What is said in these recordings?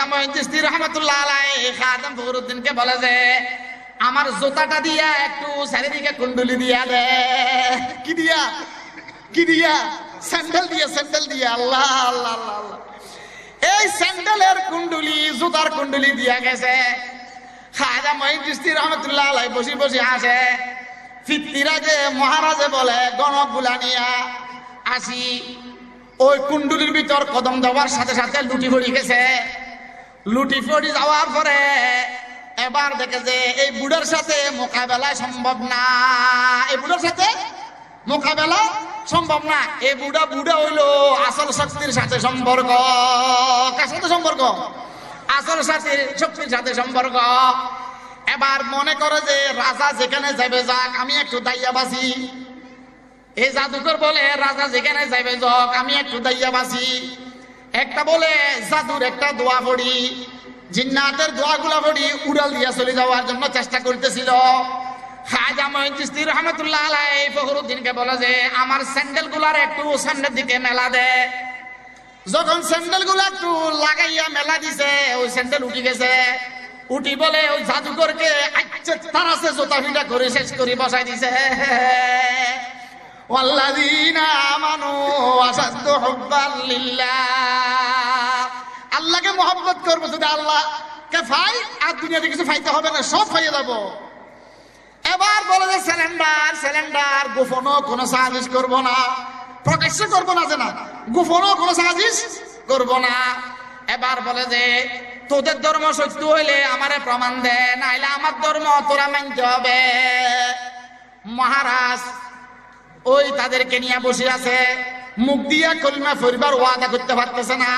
খাজা মঈন চিশতি রহমাতুল্লাহ আলাইহি খাদেম ফখরুদ্দিনকে বলে যে আমার জুতাটা দিয়া একটু চারিদিকে কুণ্ডুলি দিয়া দে। কি দিয়া স্যান্ডেল দিয়া। আল্লাহ আল্লাহ আল্লাহ আল্লাহ। এই স্যান্ডেলের কুণ্ডুলি জুতার কুণ্ডুলি দিয়া গেছে। খাজা মঈন চিশতি রহমাতুল্লাহ আলাইহি বসে বসে আসে। ফিত্তিরা যে মহারাজে বলে গণক গুলা নিয়া আসি, ওই কুণ্ডুলির ভিতর কদম দেওয়ার সাথে সাথে লুটি পড়ি গেছে। লুটি পড়ি যাওয়ার পরে এবার দেখে যে এই বুড়ার সাথে মোকাবেলা সম্ভব না। এই বুড়ার সাথে মোকাবেলা সম্ভব না। এই বুড়া হইলো আসল শক্তির সাথে সম্পর্ক। কার সাথে সম্পর্ক? আসল শক্তির সাথে সম্পর্ক। এবার মনে করে যে রাজা যেখানে যাবে যাক, আমি একটু দাইয়া বাসি। এই জাদুকর বলে রাজা যেখানে যাবে যাক, আমি একটু দাইয়া বাসি। একটা বলে জাদুর একটা দোয়া পড়ি, জিন্নাতের দোয়াগুলা পড়ি উড়াল দিয়া চলে যাওয়ার জন্য চেষ্টা করতেছিল। খাজা মঈন চিশতি রহমাতুল্লাহ আলাইহি ফখরুদ্দিনকে বলে যে আমার স্যান্ডেল গুলার একটু সামনের দিকে মেলা দে। যখন স্যান্ডেল গুলা একটু লাগাইয়া মেলা দিছে, ওই স্যান্ডেল উঠি গেছে। উঠি বলে ওই জাদুকরকে আচ্ছা তারা সে জোতা ফিটা করে শেষ করে বসাই দিছে। ওয়াল্লাযীনা আমানু আশাদ্দু হুব্বান লিল্লাহ। আল্লাহকে মহব্বত করবো যদি আল্লাহকে পাই, আর দুনিয়াতে কিছু পাইতে হবে না, সব পাইয়ে যাবো। এবার বলে যে সিলিন্ডার গোপনও কোনো সাজিশ করবো না, প্রকাশ্য করবো না, যে না গোপনও কোনো সাজিশ করবো না। এবার বলে যে তোদের ধর্ম সত্য হইলে আমারে প্রমাণ দে, নাইলে আমার ধর্ম তোরা মানতে হবে। মহারাজ ওই তাদেরকে নিয়ে বসে আছে, মুখ দিয়া কলিমা পরিবার ওয়াদা করতে পারতেছে না।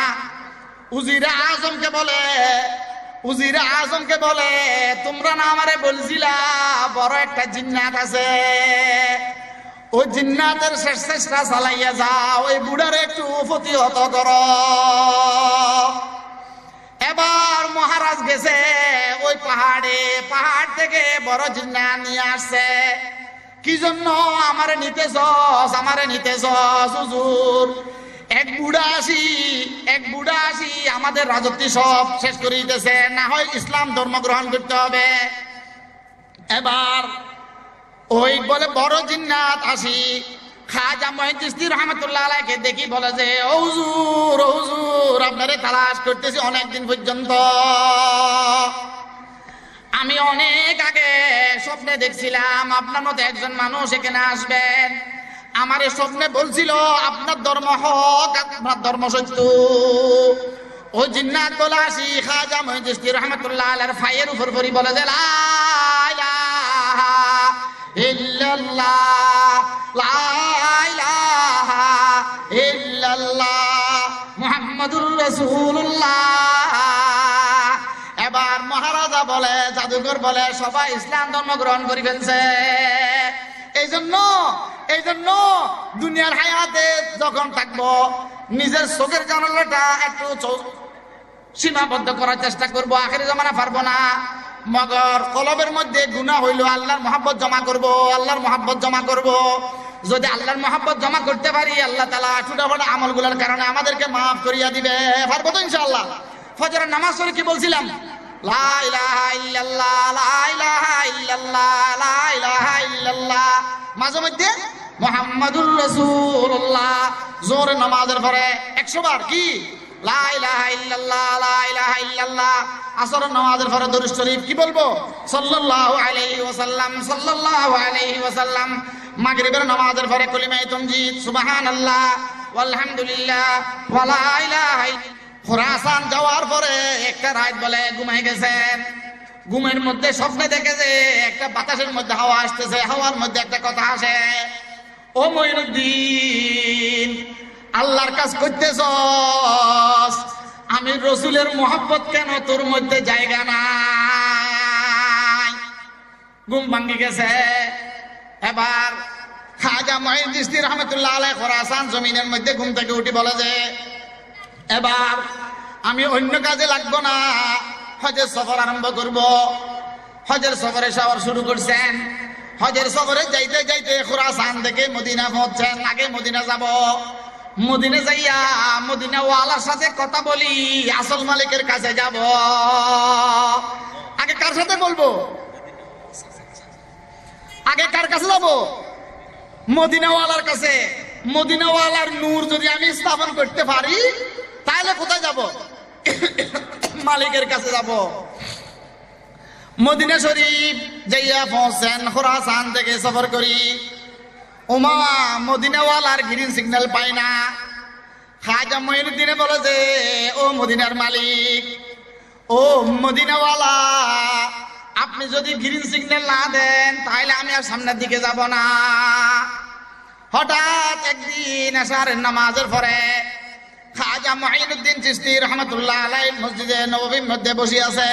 উজিরে আজমকে বলে তোমরা না আমারে বলছিলা বড় একটা জিন্নাত আছে, ওই জিন্নাতের শেষ চেষ্টা চালাইয়া যাও, ওই বুড়ারে একটু প্রতিহত করো। এবার মহারাজ গেছে ওই পাহাড় থেকে বড় জিন্নাত নিয়ে আসছে। কি জন্য আমারে নিতেছস হুজুর? এক বুড়া আসি আমাদের রাজত্ব সব শেষ করে দিতেছে, না হয় ইসলাম ধর্ম গ্রহণ করতে হবে। এবার ওই বলে বড় জিন্নাত আসি খাজা মঈন চিশতি রহমাতুল্লাহ আলাইহিকে দেখি বলে যে ও হুজুর আপনারে তালাশ করতেছি অনেকদিন পর্যন্ত। আমি অনেক আগে স্বপ্নে দেখছিলাম আপনার মতো একজন মানুষ এখানে আসবেন। আমার এই স্বপ্নে বলছিল আপনার ধর্ম হক, আপনার ধর্ম সত্য। ও জিন্নাত বলে আসি খাজা মঈন চিশতি রহমাতুল্লাহ আলাইহির ফায়ের উপর পড়ি বলে যে লা ইলাহা ইল্লাল্লাহ, লা ইলাহা ইল্লাল্লাহ মুহাম্মাদুর রাসূলুল্লাহ। এবার মহারাজা বলে, জাদুকর বলে সবাই ইসলাম ধর্ম গ্রহণ করি ফেলছে। এই জন্য দুনিয়ার হায়াতে যখন থাকবো নিজের চোখের জানালাটা একটু সীমাবদ্ধ করার চেষ্টা করবো। আখেরি জমানা পারবো না, মগর কলবের মধ্যে গুনাহ হইলো আল্লাহর মহব্বত জমা করব। যদি আল্লাহর মহব্বত জমা করতে পারি, আল্লাহ তাআলা ছোট বড় আমলগুলোর কারণে আমাদেরকে মাফ করিয়া দিবে। পারবো তো ইনশাআল্লাহ? ফজরের নামাজ পড়ে কি বলছিলাম? লা ইলাহা ইল্লাল্লাহ, লা ইলাহা ইল্লাল্লাহ, লা ইলাহা ইল্লাল্লাহ। মাঝে মধ্যে মুহাম্মাদুর রাসূলুল্লাহ। জোহরের নামাজের পরে 100 বার কি লা ইলাহা ইল্লাল্লাহ, লা ইলাহা ইল্লাল্লাহ। আসরের নামাজের পরে দরুদ শরীফ কি বলবো? সাল্লাল্লাহু আলাইহি ওয়াসাল্লাম, সাল্লাল্লাহু আলাইহি ওয়াসাল্লাম। মাগরিবের নামাজের পরে কলিমায়ে তামজিদ, সুবহানাল্লাহ ওয়ালহামদুলিল্লাহ ওয়া লা ইলাহা ইল্লাল্লাহ। খোরাসান যাওয়ার পরে একটা রাত বলে ঘুমাই গেছেন। ঘুমের মধ্যে স্বপ্নে দেখে যে একটা বাতাসের মধ্যে হাওয়া আসতেছে, হাওয়ার মধ্যে একটা কথা আসে, ও মঈনুদ্দিন আল্লাহর কাজ করতেছস, আমি রসুলের মহব্বত কেন তোর মধ্যে জায়গা নাই? ঘুম ভাঙ্গি গেছে। এবার খাজা মঈন চিশতি রহমাতুল্লাহ আলাইহি খোরাসান জমিনের মধ্যে ঘুম থেকে উঠি বলে যে এবার আমি অন্য কাজে লাগবো না, হজের সফর আরম্ভ করব। হজের সফরে সফর শুরু করছেন। হজের সফরে যাইতে যাইতে খোরাসান থেকে মদিনা পৌঁছছেন। আগে মদিনা যাব, মদিনা যাইয়া মদিনা ওয়ালার সাথে কথা বলি, আসল মালিকের কাছে যাব। আগে কার সাথে বলবো? আগে কার কাছে যাব? মদিনাওয়ালার কাছে। মদিনাওয়ালার নূর যদি আমি স্থাপন করতে পারি তাহলে কোথায় যাব? মালিকের কাছে যাব। মদিনা শরীফ যাইয়া পৌঁছেন, খোরাসান থেকে সফর করি। ওমা মদিনাওয়ালার গ্রিন সিগন্যাল পাই না। খাজা মঈনুদ্দিনে বলে যে, ও মদিনার মালিক, ও মদিনাওয়ালা, আপনি যদি গ্রিন সিগন্যাল না দেন তাহলে আমি আর সামনের দিকে যাব না। হঠাৎ একদিন এশারের নামাজের পরে খাজা মঈনুদ্দিন চিশতি রহমাতুল্লাহ আলাইহি মসজিদে নববীর মধ্যে বসে আছে।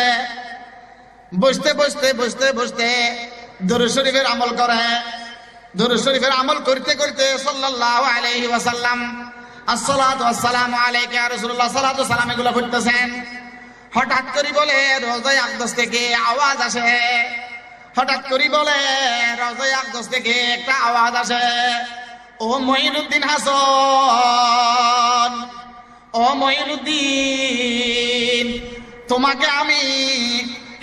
বসতে বসতে বসতে বসতে দরুদ শরীফের আমল করে। দরুদ শরীফের আমল করতে করতে সাল্লাল্লাহু আলাইহি ওয়াসাল্লাম আসসালাতু ওয়াসসালামু আলাইকা ইয়া রাসূলুল্লাহ সালাতু সালাম এগুলো পড়তেছেন। হঠাৎ করে বলে রওজায়ে আকদাস থেকে আওয়াজ আসে। হঠাৎ করে বলে রওজায়ে আকদাস থেকে একটা আওয়াজ আসে, ও মঈনুদ্দিন হাসান, ও মঈনুদ্দিন, তোমাকে আমি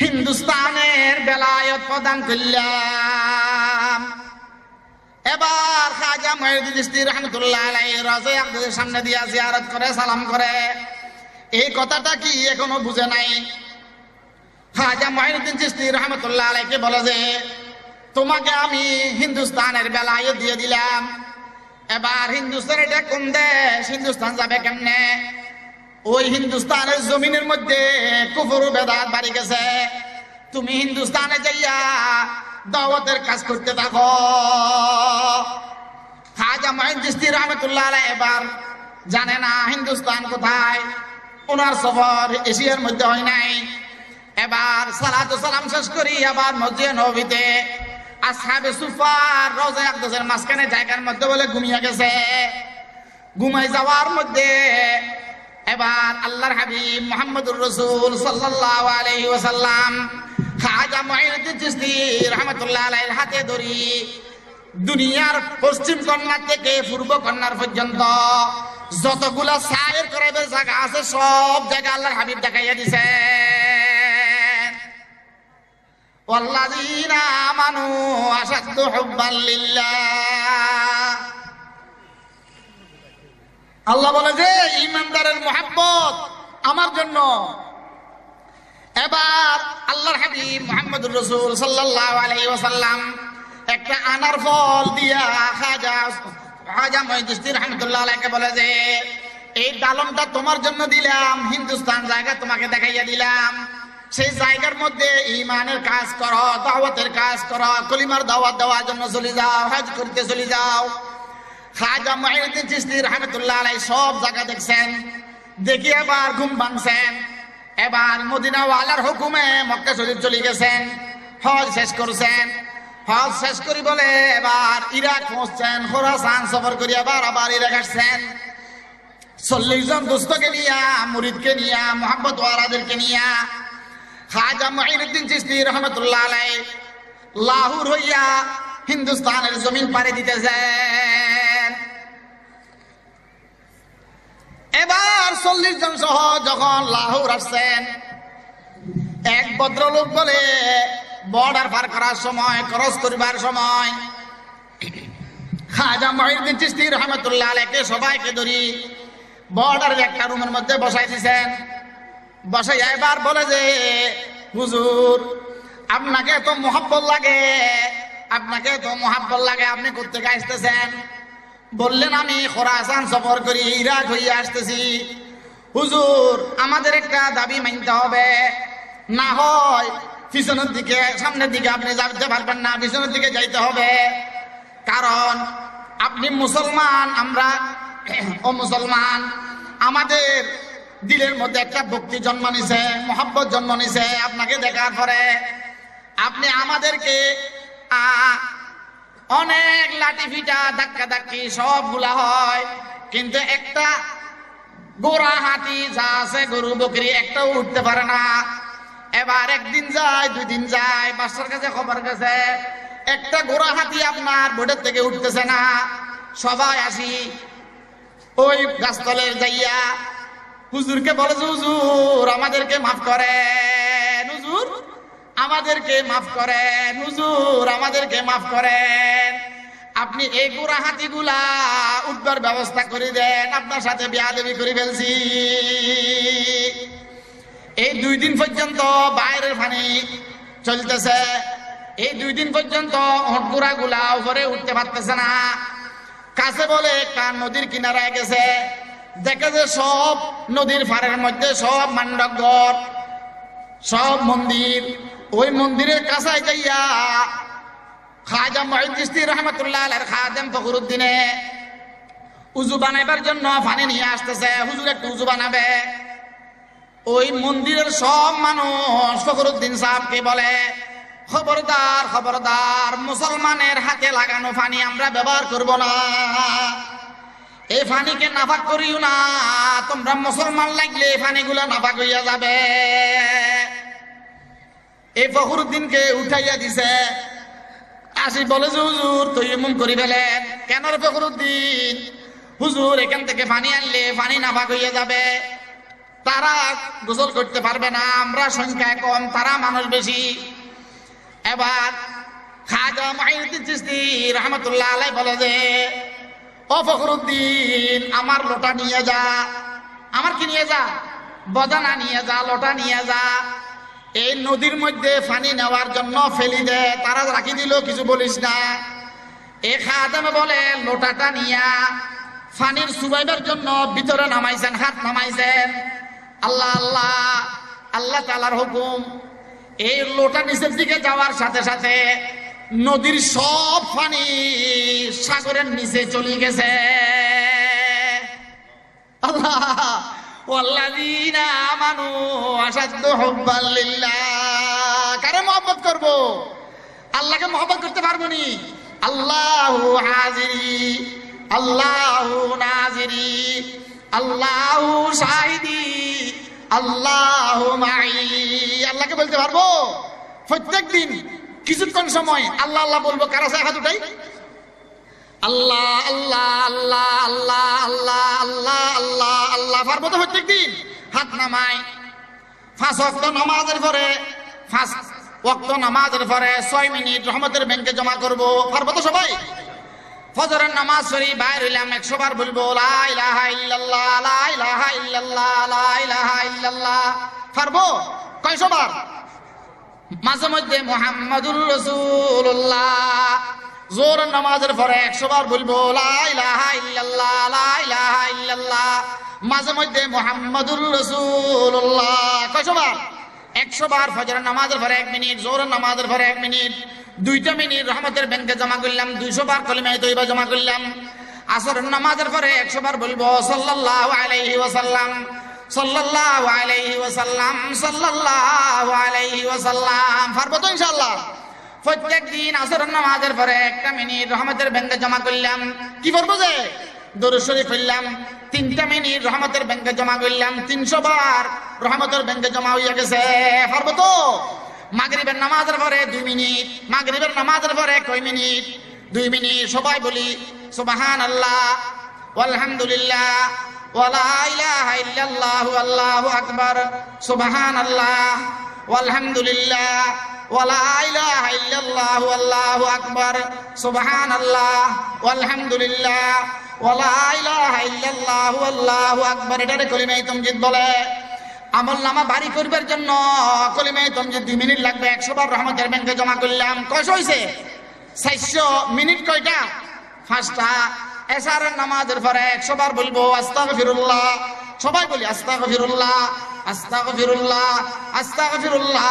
হিন্দুস্তানের বেলায়েত প্রদান করলাম। এবার খাজা মঈনুদ্দিন চিশতি রহমাতুল্লাহ আলাইহি রওজায়ে আকদাসের সামনে দিয়া জিয়ারত করে, সালাম করে। এই কথাটা কি এখনো বুঝে নাই। খাজা মঈনুদ্দিন চিশতি রহমাতুল্লাহ আলাইহি বলে যে, তোমাকে আমি হিন্দুস্তানের বেলায়েত দিয়ে দিলাম। এবার হিন্দুস্তান এটা কোন দেশ? হিন্দুস্তান যাবে কেমনে? ওই হিন্দুস্তানের জমিনের মধ্যে কুফর ও বেদাত বাড়ি গেছে। তুমি হিন্দুস্তানে যাইয়া দাওয়াতের কাজ করতে থাকো। খাজা মঈনুদ্দিন চিশতি রহমাতুল্লাহ আলাইহি এবার জানে না হিন্দুস্তান কোথায়। ওনার সফর এশিয়ার মধ্যে হয় নাই। এবার সালাতু সালাম শেষ করি আবার মসজিদে নববীতে আসহাবে সুফার রওজায়ে আকদাসের মাঝখানে জায়গার মধ্যে বলে ঘুমিয়ে গেছে। ঘুমাই যাওয়ার মধ্যে এবার আল্লাহর হাবিব মুহাম্মদুর রাসূল সাল্লাল্লাহু আলাইহি ওয়াসাল্লাম খাজা মঈনুদ্দিন চিশতি রহমাতুল্লাহ আলাইহির হাতে ধরি দুনিয়ার পশ্চিম কর্নার থেকে পূর্ব কর্নার পর্যন্ত যতগুলা সায়ের করাবের জায়গা আছে সব জায়গা আল্লাহর হাবিব দেখাইয়া দিছে। ওয়াল্লাযীনা আমানু আশাদ্দু হুব্বান লিল্লাহ। আল্লাহ বলে যে ঈমানদারের মুহাব্বত আমার জন্য। এবার আল্লাহর হাবিব মুহাম্মদুর রাসূল সাল্লাল্লাহু আলাইহি ওয়াসাল্লাম একটা আনার ফল দিয়া খাজা মঈনুদ্দিন চিশতি রহমাতুল্লাহ আলাইহি বলে যে, এই ডালমটা তোমার জন্য দিলাম, হিন্দুস্তান জায়গা তোমাকে দেখাইয়া দিলাম। সেই জায়গার মধ্যে ঈমানের কাজ করো, দাওয়াতের কাজ করো, কলিমার দাওয়াত দেওয়ার জন্য চলে যাও, হজ করতে চলে যাও। খাজা মঈনুদ্দিন চিশতি রহমাতুল্লাহ আলাইহি সব জায়গা দেখছেন। দেখি এবার ঘুম ভাঙছেন। এবার মদিনা ওয়ালার হুকুমে মক্কা শরীফ চলে গেছেন, হজ শেষ করছেন। হজ শেষ করি বলে এবার ইরাক পৌঁছছেন, খোরাসান সফর করি আবার ইরাক আসছেন। 40 জন দোস্তকে নিয়া, মুরিদকে নিয়া, মোহাম্মদ ওয়ারাদেরকে নিয়া খাজা মঈনুদ্দিন চিশতি রহমাতুল্লাহ আলাইহি লাহোর হইয়া হিন্দুস্তানের জমিন পাড়ি দিতেছেন। এবার 40 জন সহ যখন লাহোর আসছেন, এক ভদ্রলোক বলে বর্ডার পার করার সময়, ক্রস করিবার সময় খাজা মঈনুদ্দিন চিশতি রহমাতুল্লাহ আলাইহি সবাইকে ধরি বর্ডারের একটা রুমের মধ্যে বসাই দিয়েছেন। বসাই এবার বলে যে, হুজুর আপনাকে তো মোহাব্বত লাগে, আপনাকে তো মোহাব্বত লাগে, আপনি কোত্থেকে আসতেছেন? বললেন আমি খোরাসান সফর করি, ইরাক হইয়া আসতেছি। হুজুর আমাদের একটা দাবি মানতে হবে, না হয় পিছনের দিকে, সামনের দিকে আপনি যাইতে পারবেন না, পিছনের দিকে যাইতে হবে। কারণ আপনি মুসলমান, আমরা ও মুসলমান, আমাদের দিলের মধ্যে একটা ভক্তি জন্ম নিছে, মোহাব্বত জন্ম নিছে আপনাকে দেখার পরে। আপনি আমাদেরকে অনেক লাঠি ফিটা, ধাক্কা ধাক্কি সবগুলা হয়, কিন্তু একটা গোড়া হাতি যা আছে গরু বকরি একটাও উঠতে পারে না। এবার একদিন যায়, 2 দিন যায়, বাদশার কাছে খবর গেছে একটা গোড়া হাতি আপনার বোর্ডের থেকে উঠতেছে না। সবাই আসি ওই গাছতলের যাইয়া হুজুরকে বলে যে হুজুর আমাদেরকে মাফ করেন, হুজুর আমাদেরকে মাফ করেন, হুজুর আমাদেরকে মাফ করেন, আপনি এই বুড়া হাতিগুলা উঠবার ব্যবস্থা করে দেন, আপনার সাথে বিয়াদবি করে ফেলছি। এই 2 দিন পর্যন্ত বাইরের পানি চলতেছে, এই 2 দিন পর্যন্ত হটগুড়া গুলা উপরে উঠতে পারতেছে না। কাছে বলে একটা নদীর কিনারায় গেছে, দেখে যে সব নদীর পাড়ের মধ্যে সব মান্ডব ঘর, সব মন্দির। ওই মন্দিরের কাছে যাইয়া খাজা মুঈন চিশতি রাহমাতুল্লাহ আলাইহির খাদেম ফখরুদ্দিনে উযু বানাইবার জন্য পানি নিয়ে আসতেছে, হুজুর একটু উযু বানাবে। ওই মন্দিরের সব মানুষ ফখরুদ্দিন সাহেবকে বলে, খবরদার খবরদার, মুসলমানের হাতে লাগানো পানি আমরা ব্যবহার করব না, এই পানিকে নাপাক করিও না, তোমরা মুসলমান লাগলে পানিগুলো নাপাক হইয়া যাবে। এই ফখরুদ্দিনকে উঠাইয়া দিছে, আসি বলে যে হুজুর তো এমন করি ফেলেন কেন রে ফখরুদ্দিন? হুজুর এখান থেকে পানি আনলে পানি নাপাক হইয়া যাবে, তারা গোসল করতে পারবে না, আমরা সংখ্যা কম, তারা মানুষ বেশি। এবার খাজা মুঈনুদ্দিন চিশতি রাহমাতুল্লাহ আলাইহি বলে যে, ও ফখরুদ্দিন আমার লোটা নিয়ে যা। আমার কি নিয়ে যা? বদানা নিয়ে যা, লোটা নিয়ে যা। এই নদীর মধ্যে পানি নেওয়ার জন্য ফেলি দে, তারা রাখি দিল, কিছু বলিস না। এ খাদেমে বলে লোটাটা নিয়া পানির সুবাইবার জন্য ভিতরে নামাইছেন, হাত নামাইছেন। আল্লাহ আল্লাহ আল্লাহ তাআলার হুকুম, এই লোটা নিচের দিকে যাওয়ার সাথে সাথে নদীর সব পানি সাগরের নিচে চলে গেছে। আল্লাহ, ওয়াল্লাযীনা আমানু আশাদ্দু হুব্বান লিল্লাহ। কারে মহব্বত করব? আল্লাহকে মহব্বত করতে পারবো নি? আল্লাহু হাজিরি, আল্লাহু নাজিরি, আল্লাহু শাহিদি, আল্লাহু মাই। আল্লাহকে বলতে পারবো? প্রত্যেক দিন কিছুক্ষণ সময় আল্লাহ আল্লাহ বলবো। কারো হাত উঠাই, আল্লাহ আল্লাহ আল্লাহ আল্লাহ আল্লাহ আল্লাহ আল্লাহ আল্লাহ। পারবো তো প্রত্যেক দিন? হাত নামাই। 5 ওয়াক্ত নামাজের পরে 5 ওয়াক্ত নামাজের পরে 6 মিনিট রহমতের ব্যাংকে জমা করব। পারবো তো সবাই? ফজরের নামাজ পড়ি বাইর হইলাম, 100 বার বলবো লা ইলাহা ইল্লাল্লাহ, লা ইলাহা ইল্লাল্লাহ, লা ইলাহা ইল্লাল্লাহ। পারবো? কয়শো বার? মাঝে মধ্যে মুহাম্মাদুর রাসূলুল্লাহ। জোর নামাজের পরে 100 বার বলবো লা ইলাহা ইল্লাল্লাহ, লা ইলাহা ইল্লাল্লাহ। মাঝে মধ্যে মুহাম্মাদুর রাসূলুল্লাহ। কয়শো বার? 100 বার। ফজরের নামাজের পরে 1 মিনিট, জোহরের নামাজের পরে 1 মিনিট, 2টা মিনিট রহমতের ব্যাংকে জমা করলাম, 200 বার কলিমায়ে তয়্যিবা জমা করলাম। আসরের নামাজের পরে 100 বার বলবো সাল্লাল্লাহু আলাইহি ওয়াসাল্লাম, সাল্লাল্লাহু আলাইহি ওয়াসাল্লাম, সাল্লাল্লাহু আলাইহি ওয়াসাল্লাম। পারবো তো ইনশাআল্লাহ? প্রত্যেক দিন আসরের নামাজের পরে 1টা মিনিট রহমতের ব্যাংকে জমা করলাম। কি করবো যে? দরুদ শরীফ পড়লাম। 3টা মিনিট রহমতের ব্যাংকে জমা করলাম। 300 বার রহমতের ব্যাংকে জমা হইয়া গেছে। পারবো তো? মাগরিবের নামাজের পরে 2 মিনিট, মাগরিবের নামাজের পরে কয় মিনিট? 2 মিনিট। সবাই বলি সুবহানাল্লাহ ওয়ালহামদুলিল্লাহ ওয়ালা ইলাহা ইল্লাল্লাহু আল্লাহু আকবার, সুবহানাল্লাহ ওয়ালহামদুলিল্লাহ ওয়ালা ইলাহা ইল্লাল্লাহু আল্লাহু আকবার, সুবহানাল্লাহ ওয়ালহামদুলিল্লাহ ওয়ালা ইলাহা ইল্লাল্লাহু আল্লাহু আকবার। এটারে কলিমায়ে তামজিদ বলে। আমল নামা বাড়ি করবার জন্য কলিমায়ে তামজিদ 2 মিনিট লাগবে। 100 বার রহমতের ব্যাংকে জমা করলাম। কয়শো হইছে? 400 মিনিট। কয়টা? 5টা। এশারের নামাজের পরে 100 বার বলবো আস্তাগফিরুল্লাহ। সবাই বলি আস্তাগফিরুল্লাহ, আস্তাগফিরুল্লাহ, আস্তাগফিরুল্লাহ,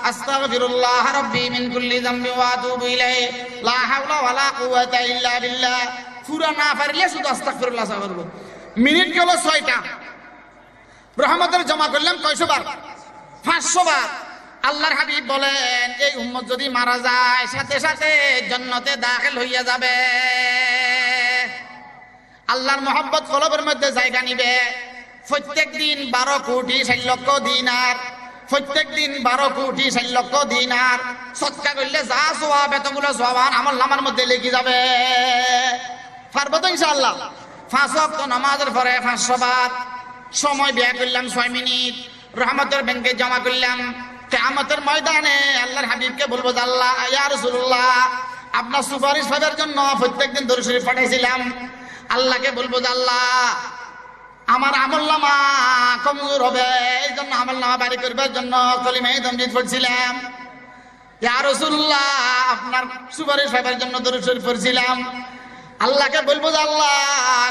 আস্তাগফিরুল্লাহ রাব্বি মিন কুল্লি যামবি ওয়া আতুবু ইলাইহি, লা হাওলা ওয়ালা কুওয়াতা ইল্লা বিল্লাহ। পুরা না পারলে শুধু আস্তাগফিরুল্লাহ বলবো। মিনিট হলো 6টা। রহমতের জমা করলাম কয়শো বার? 500 বার। আল্লাহর হাবিব বলেন এই উম্মত যদি মারা যায় সাথে সাথে জান্নাতে দাখিল হইয়া যাবে। আল্লাহর মহব্বত কলবের মধ্যে জায়গা নিবে। প্রত্যেক দিন 12 কোটি 60 লক্ষ দিনার, প্রত্যেক দিন 12 কোটি 60 লক্ষ দিনার সদকা করলে যা সওয়াব এতগুলো সওয়াব আমল নামার মধ্যে লেগে যাবে। পারবো তো ইনশাআল্লাহ? 5 ওয়াক্ত নামাজের পরে 500 বার সময় ব্যয় করলাম 6 মিনিট রহমতের ব্যাংকে জমা করলাম। কিয়ামতের ময়দানে আল্লাহর হাবিবকে বলবো যে আল্লাহ ইয়া রাসূলুল্লাহ আপনার সুপারিশ পাওয়ার জন্য প্রত্যেকদিন দরুদ শরীফ পাঠাইছিলাম। আল্লাহকে বলবো যে আল্লাহ আমার আমলনামা কমজোর হবে, এই জন্য আমলনামা বাড়ি করবার জন্য কলিমায়ে তামজিদ পড়ছিলাম। ইয়া রাসূলুল্লাহ আপনার সুপারিশ পাওয়ার জন্য দরুদ শরীফ পড়ছিলাম। আল্লাহকে বলবো যে আল্লাহ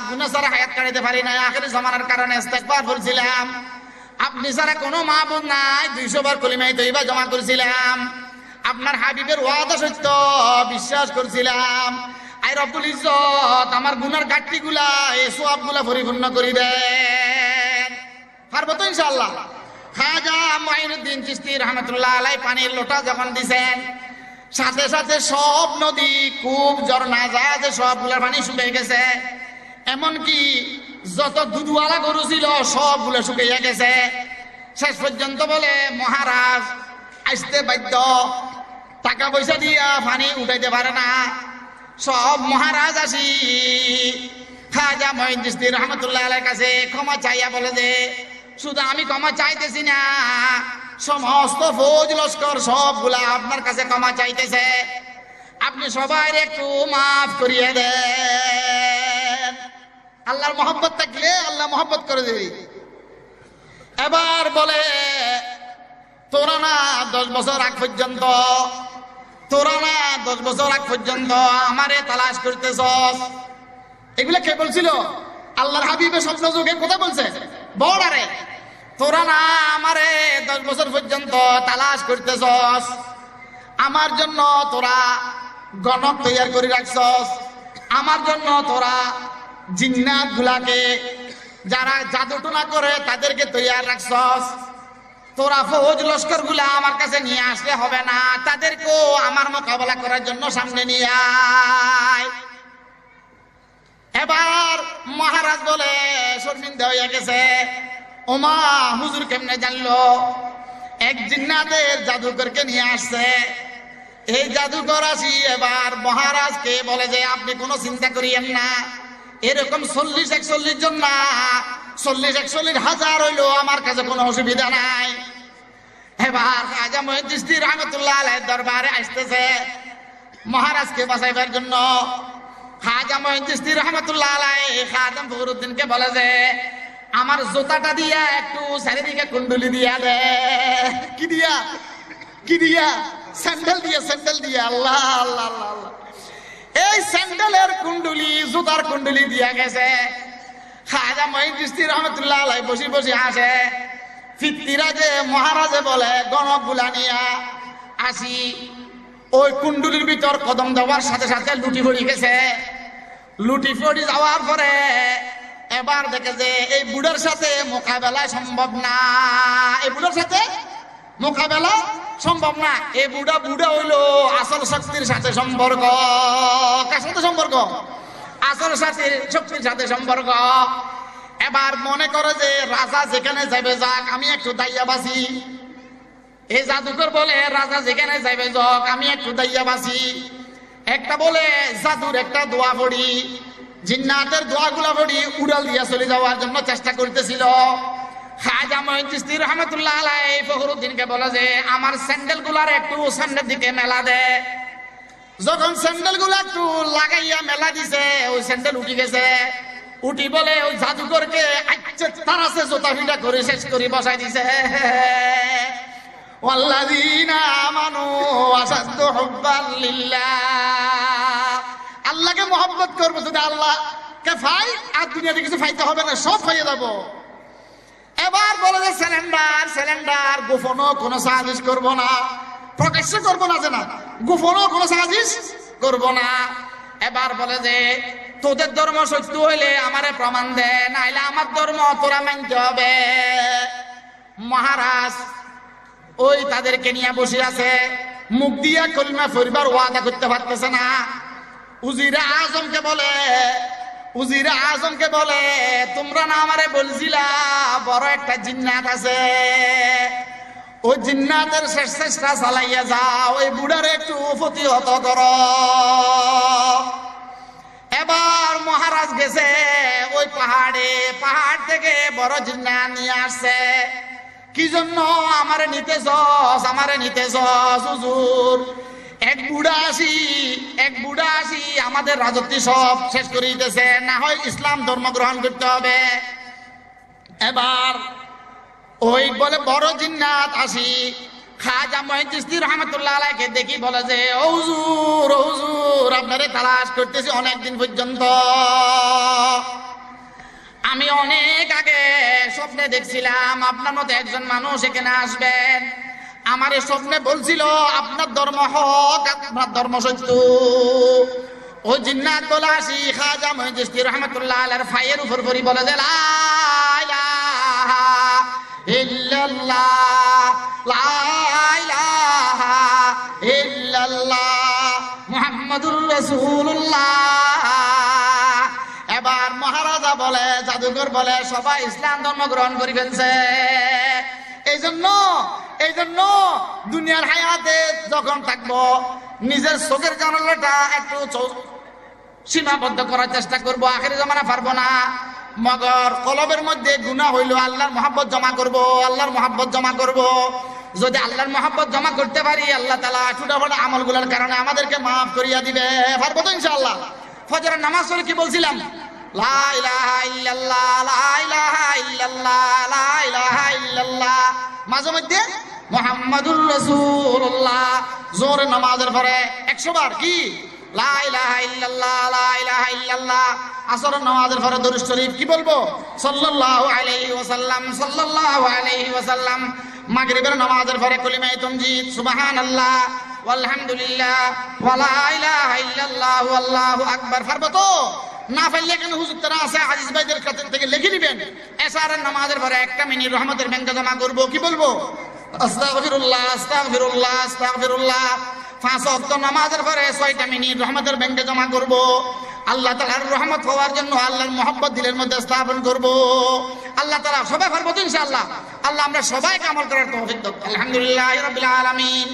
গুনাহ ছাড়া হায়াত কাটাতে পারি না, আখিরি জামানার কারণে ইস্তেগফার করছিলাম। আপনি ছাড়া কোনো মাবুদ নাই, 200 বার কলিমায়ে তয়্যিবা জমা করেছিলাম। আপনার হাবিবের ওয়াদা সত্য বিশ্বাস করছিলাম। আই রব্বুল ইজ্জত আমার গুনার ঘাটতিগুলা এই সওয়াবগুলা পরিপূর্ণ করে দেন। পারবো তো ইনশাআল্লাহ? খাজা মুঈনুদ্দিন চিশতি রাহমাতুল্লাহ আলাইহি পানির লোটা যখন দিবেন, সাথে সাথে সব নদী কূপ ঝর্ণা যা আছে সবগুলোর পানি শুকিয়ে গেছে। এমনকি যত দুধওয়ালা গরু ছিল সবগুলো শুকিয়ে গেছে। শেষ পর্যন্ত বলে মহারাজ আসতে বাধ্য, টাকা পয়সা দিয়া পানি উঠাইতে পারে না। সব মহারাজ আসি খাজা মুঈনুদ্দিন চিশতি রাহমাতুল্লাহ আলাইহির কাছে ক্ষমা চাইয়া বলে যে শুধু আমি ক্ষমা চাইতেছি না, সমস্ত ফৌজ লস্কর সবগুলা আপনার কাছে ক্ষমা চাইতেছে, আপনি সবাই একটু মাফ করিয়ে দেন। আল্লাহর মহব্বত থাকলে আল্লাহ মহব্বত করে দেবে। এবার বলে তোরা না 10 বছর আগ পর্যন্ত, তোরা না 10 বছর আগ পর্যন্ত আমারে তালাশ করতেছস। এগুলা কে বলছিল? আল্লাহর হাবিবের স্বপ্ন যুগে কথা বলছে বড়ারে, তোরা না আমারে 10 বছর পর্যন্ত তালাশ করতেছস, আমার জন্য তোরা গণক তৈয়ার করে রাখছস, আমার জন্য তোরা জিন্নাত গুলাকে যারা জাদুটনা করে তাদেরকে তৈয়ার রাখছস, তোরা ফৌজ লস্কর গুলা আমার কাছে নিয়ে আসলে হবে না, তাদেরকেও আমার মোকাবেলা করার জন্য সামনে নিয়ে আয়। এবার মহারাজ বলে শর্মিন্দা হয়ে গেছে, ওমা হুজুর কেমনে জানলো? এক জিন্নাতের জাদুকরকে নিয়ে আসছে। এই জাদুকর আসি এবার মহারাজকে বলে যে আপনি কোনো চিন্তা করিয়েন না, এরকম 40-41 জন না 40-41 হাজার হইলো আমার কাছে কোনো অসুবিধা নাই। এবার খাজা মুঈনুদ্দিন চিশতি রাহমাতুল্লাহ আলাইহির দরবারে আসতেছে মহারাজকে বাঁচাইবার জন্য। খাজা মুঈনুদ্দিন চিশতি রাহমাতুল্লাহ আলাইহি খাদেম ফখরুদ্দিনকে বলে যে আমার জুতাটা দিয়া একটু চারিদিকে কুণ্ডলি দিয়া দে। কি দিয়া? কি দিয়া? স্যান্ডেল দিয়া, স্যান্ডেল দিয়া। আল্লাহ আল্লাহ আল্লাহ, এই স্যান্ডেলের কুণ্ডলি জুতার কুণ্ডলি দিয়া গেছে। খাজা মুঈনুদ্দিন চিশতি রাহমাতুল্লাহ আলাইহি বসে বসে আসে। ফিত্তিরা যে মহারাজে বলে গণক গুলা নিয়া আসি, ওই কুণ্ডলির ভিতর কদম দেওয়ার সাথে সাথে লুটি পড়ে গেছে। লুটি পড়ে যাওয়ার পরে এবার দেখে যে এই বুড়ার সাথে মোকাবেলা সম্ভব না, এই বুড়ার সাথে মোকাবেলা সম্ভব না। এই বুড়া বুড়া হইলো আসল শক্তির সাথে সম্পর্ক। কার সাথে সম্পর্ক? আসল শক্তির সাথে সম্পর্ক। এবার মনে করে যে রাজা যেখানে যাবে যাক, আমি একটু দাইয়া বাসি। এই জাদুকর বলে রাজা যেখানে যাবে যাক, আমি একটু দাইয়া বাসি। একটা বলে জাদুর একটা দোয়া পড়ি, জিন্নাতের দোয়াগুলা পড়ি উড়াল দিয়া চলে যাওয়ার জন্য চেষ্টা করতেছিল। খাজা মুঈনুদ্দিন চিশতি রাহমাতুল্লাহ আলাইহি ফখরুদ্দিনকে বলে যে আমার স্যান্ডেল গুলার একটু সামনের দিকে মেলা দে। যখন স্যান্ডেল গুলা একটু লাগাইয়া মেলা দিছে, ওই স্যান্ডেল উঠে গেছে। উঠি বলে ওই জাদুকরকে আচ্ছা তারাসে জোতা ফিটা করে শেষ করে বসাই দিছে। ওয়াল্লাযীনা আমানু আশাদ্দু হুব্বান লিল্লাহ, আল্লাহকে মহব্বত করবো যদি আল্লাহকে পাই আর দুনিয়াতে কিছু পাইতে হবে না, সব পাইয়ে যাবো। এবার বলে যে সিলিন্ডার সিলিন্ডার, গোপনও কোনো সাজিশ করবো না, প্রকাশ্য করবো না, যে না গোপনও কোনো সাজিশ করবো না। এবার বলে যে তোদের ধর্ম সত্য হইলে আমারে প্রমাণ দে, নাইলে আমার ধর্ম তোরা মানতে হবে। মহারাজ ওই তাদেরকে নিয়ে বসে আছে, মুখ দিয়া কলিমা পড়বার ওয়াদা করতে পারতেছে না। উজিরে আজমকে বলে তোমরা না আমারে বলছিলা বড় একটা জিন্নাত আছে, ওই জিন্নাতের শেষ চেষ্টা চালাইয়া যাও, ওই বুড়ারে একটু প্রতিহত করো। এবার মহারাজ গেছে ওই পাহাড়ে, পাহাড় থেকে বড় জিন্না নিয়ে আসছে। কি জন্য? আমারে নিতেছস, আমারে নিতেছস হুজুর। এক বুড়া আসি আমাদের রাজত্ব সব শেষ করে দিতেছে, না হয় ইসলাম ধর্ম গ্রহণ করতে হবে। এবার ওই বলে বড় জিন্নাত আসি খাজা মঈন চিশতি রহমাতুল্লাহ আলাইহিকে দেখি বলে যে ও হুজুর আপনারে তালাশ করতেছি অনেকদিন পর্যন্ত। আমি অনেক আগে স্বপ্নে দেখছিলাম আপনার মতো একজন মানুষ এখানে আসবেন। আমার এই স্বপ্নে বলছিল আপনার ধর্ম হক, আপনার ধর্ম সত্য। ও জিন্নাত বলে আসি খাজা মঈন চিশতি রহমাতুল্লাহ আলাইহির ফায়ের উপর পড়ি বলে যে লা ইলাহা ইল্লাল্লাহ, লা ইলাহা ইল্লাল্লাহ, মুহাম্মাদুর রাসূলুল্লাহ। এবার মহারাজা বলে, জাদুঘর বলে সবাই ইসলাম ধর্ম গ্রহণ করে ফেলছে। এই জন্য দুনিয়ার হায়াতে যখন থাকবো নিজের চোখের জানালাটা একটু সীমাবদ্ধ করার চেষ্টা করবো। আখেরি জামানা পারবো না, মগর কলবের মধ্যে গুনাহ হইল আল্লাহর মহব্বত জমা করব, আল্লাহর মহব্বত জমা করব। যদি আল্লাহর মহব্বত জমা করতে পারি আল্লাহ তাআলা ছোটখাটো আমলগুলোর কারণে আমাদেরকে মাফ করিয়া দিবে। পারবো তো ইনশাআল্লাহ। ফজরের নামাজ পড়ে কি বলছিলাম? লা ইলাহা ইল্লাল্লাহ, লা ইলাহা ইল্লাল্লাহ, লা ইলাহা ইল্লাল্লাহ। মাঝে মধ্যে মুহাম্মাদুর রাসূলুল্লাহ। জোহরের নামাজের পরে 100 বার কি লা ইলাহা ইল্লাল্লাহ, লা ইলাহা ইল্লাল্লাহ। আসরের নামাজের পরে দরুদ শরীফ কি বলবো? সাল্লাল্লাহু আলাইহি ওয়াসাল্লাম, সাল্লাল্লাহু আলাইহি ওয়াসাল্লাম। মাগরিবের নামাজের পরে কলিমায়ে তামজিদ, সুবহানাল্লাহ ওয়ালহামদুলিল্লাহ ওয়া লা ইলাহা ইল্লাল্লাহ আল্লাহু আকবার। পারবো তো? না পারলে কেন হুজুর তারা আছে আজিজ ভাইদের কাছ থেকে লিখে নেবেন। এশারের নামাজের পরে 1 মিনিট রহমতের ব্যাংকে জমা করব। কি বলবো? আস্তাগফিরুল্লাহ, আস্তাগফিরুল্লাহ, আস্তাগফিরুল্লাহ। 5 ওয়াক্ত নামাজের পরে 6টা মিনিট রহমতের ব্যাংকে জমা করব। আল্লাহ তাআলার রহমত হওয়ার জন্য আল্লাহর মহব্বত দিলের মধ্যে স্থাপন করব। আল্লাহ তাআলা সবাই পারবো তো ইনশাআল্লাহ। আল্লাহ আমরা সবাইকে আমল করার তৌফিক দাও। আলহামদুলিল্লাহি রাব্বিল আলামিন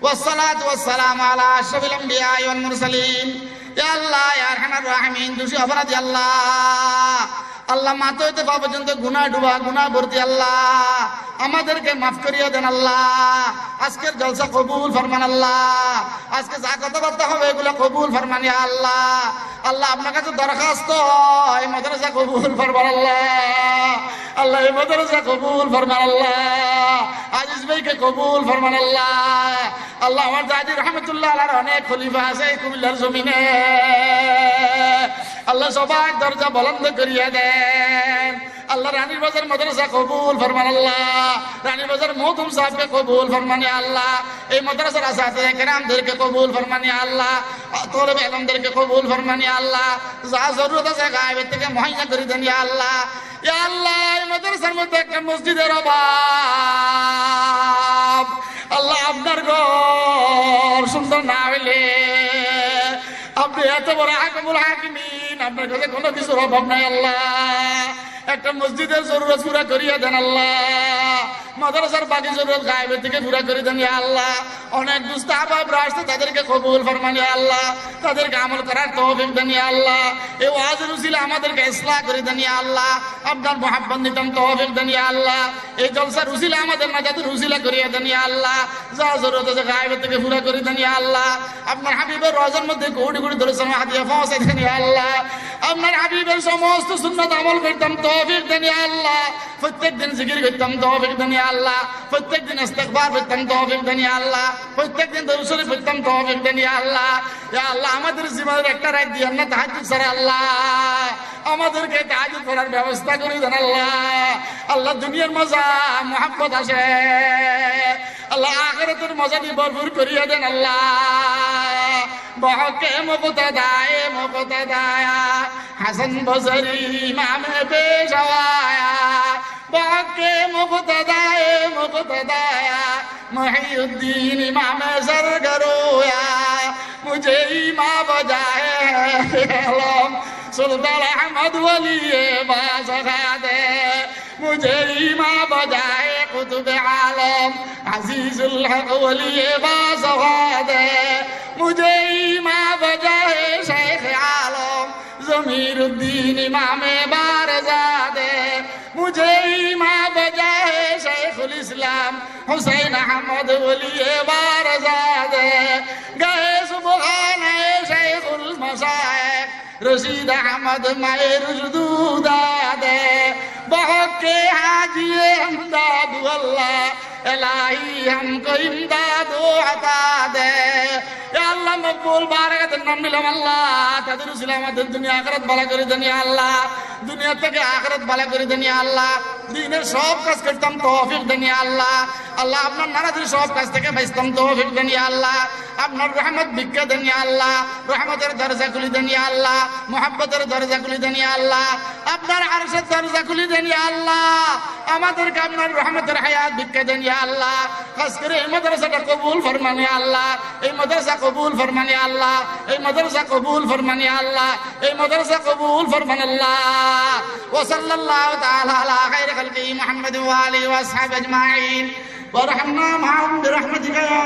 ওয়াসসালাতু ওয়াসসালামু আলা আশরাফিল আমবিয়া ওয়াল মুরসালিন। ইয়া আল্লাহ ইয়া আরহামার রাহিমিন, দোষী অপরাধী আল্লাহ মাথা হইতে পা পর্যন্ত গুনাহ ডুবা, গুনাহ ভর্তি আল্লাহ আমাদেরকে মাফ করিয়া দেন আল্লাহ। আজকের জলসা কবুল ফরমান আল্লাহ। আজকে যা কথাবার্তা হবে এগুলো কবুল ফরমান ইয়া আল্লাহ। আল্লাহ আপনার কাছে দরখাস্ত এই মাদ্রাসা কবুল ফরমান আল্লাহ। আল্লাহ এই মাদ্রাসা কবুল ফরমান আল্লাহ। আজিজ ভাইকে কবুল ফরমান আল্লাহ। আল্লাহ আমার দাদি রহমতুল্লাহ আলাইহির অনেক খলিফা আছে এই কুমিল্লার জমিনে। আল্লাহ সবাই দরজা বুলন্দ করিয়া দেন। আল্লাহ রানীর বাজার মাদ্রাসা কবুল ফরমান আল্লাহ। রানীর বাজার মহতুম সাহেবকে কবুল ফরমান ইয়া আল্লাহ। এই মাদ্রাসার আসাতিজা কেরামদেরকে কবুল ফরমান ইয়া আল্লাহ। তলবে ইলমদেরকে কবুল ফরমান ইয়া আল্লাহ। যা জরুরত আছে গায়েবের থেকে মুহাইয়া করে দেন ইয়া আল্লাহ। ইয়া আল্লাহ এই মাদ্রাসার মধ্যে একটা মসজিদের অভাব। আল্লাহ আপনার ঘর সুন্দর না হইলে আপনি এত বড় হাকিমুল হাকিমিন, আপনার কাছে কোনো কিছুর অভাব নাই আল্লাহ। একটা মসজিদের জরুরত পুরা করিয়া দেন আল্লাহ। মাদ্রাসার বাকি জরুরত গায়েবের থেকে পুরা করে দেন ইয়া আল্লাহ। অনেক দুস্থ আহবাবরা আসছে তাদেরকে কবুল ফরমান ইয়া আল্লাহ। তাদেরকে আমল করার তৌফিক দেন ইয়া আল্লাহ। এই ওয়াজের উসিলা আমাদেরকে ইসলাহ করে দেন ইয়া আল্লাহ। আপনার মুহাব্বত নিতাম তৌফিক দেন ইয়া আল্লাহ। এই জলসার উসিলা আমাদের নাজাতের উসিলা করিয়া দেন ইয়া আল্লাহ। যা জরুরত আছে গায়েবের থেকে পুরা করে দেন ইয়া আল্লাহ। আপনার হাবিবের রওজার মধ্যে কোটি কোটি দরুদ হাদিয়া পৌঁছে দেন ইয়া আল্লাহ। আপনার হাবিবের সমস্ত সুন্নাত আমল করতাম তৌফিক দেন ইয়া আল্লাহ। প্রত্যেকদিন জিকির করতাম তৌফিক দেন ইয়া আল্লাহ। প্রত্যেকদিন ইস্তিগফার করতাম তৌফিক দেন ইয়া আল্লাহ। প্রত্যেকদিন দরুদ শরীফ পড়তাম তৌফিক দেন ইয়া আল্লাহ। ইয়া আল্লাহ আমাদের জীবনের একটা রাত দিয়েন না তাহাজ্জুদ ছাড়া আল্লাহ। আমাদেরকে তাহাজ্জুদ করার ব্যবস্থা করে দেন আল্লাহ। আল্লাহ দুনিয়ার মজা মুহাব্বত আসে আল্লাহ, আখিরাতের মজা দিয়ে ভরপুর করিয়া দেন আল্লাহ। বহকে মুকতাদায়া হাসান বসরি ইমামে পেশওয়ায়া। বহকে মুকতাদায়া মুহিউদ্দিন ইমামে সরগরোয়া। মুঝে ইমা বজায়ে আলম সুলতান আহমদ ওলিয়ে বাসখা দে। মুঝে ইমা বজায়ে কুতুব আলম আজিজুল হক ওলিয়ে বাসখা দে। मुझे इमा बजाए शेख आलम मुनीरुद्दीन इमाम बारज़ादे मुझे इमाम बजाए शेखुल इस्लाम हुसैन अहमद वली बारज़ादे गए सुबहाने शेखुल मशाइख रशीद अहमद माए रुशदूदादे बहुत के हाजिए हमदाद अल्लाह इलाही हमको इमदाद अता दे या अल्लाह मकबूल बारकत नाम निलम अल्लाह ताদের উসিলা আমাদের দুনিয়া আখিরাত ভালো করে দেন ইয়া আল্লাহ দুনিয়া থেকে আখিরাত ভালো করে দেন ইয়া আল্লাহ দ্বীনের সব কাজ করতাম তৌফিক দেন ইয়া আল্লাহ আল্লাহ আপনার নারাজির সব কাজ থেকে বাঁচতাম তৌফিক দেন ইয়া আল্লাহ আপনার রহমত ভিক্ষা দেন ইয়া আল্লাহ রহমতের দরজা খুলে দেন ইয়া আল্লাহ মুহাব্বতের দরজা খুলে দেন ইয়া আল্লাহ আপনার আরশের দরজা খুলে দেন ইয়া আল্লাহ আমাদেরকে আপনার রহমতের হায়াত ভিক্ষা দেন ইয়া আল্লাহ খাস করে এই মাদ্রাসাটা কবুল ফরমান ইয়া আল্লাহ এই মাদ্রাসা কবুল ফরমান ইয়া আল্লাহ এই মাদ্রাসা কবুল ফরমান ইয়া আল্লাহ এই মাদ্রাসা কবুল ফরমান আল্লাহ ওয়া সাল্লাল্লাহু তাআলা আলা খায়রি খালকি মুহাম্মদ ওয়া আলিহি ওয়া আসহাবিহি আজমাইন ওয়া রাহমনা মা'হুম বিরহমাতিকা ইয়া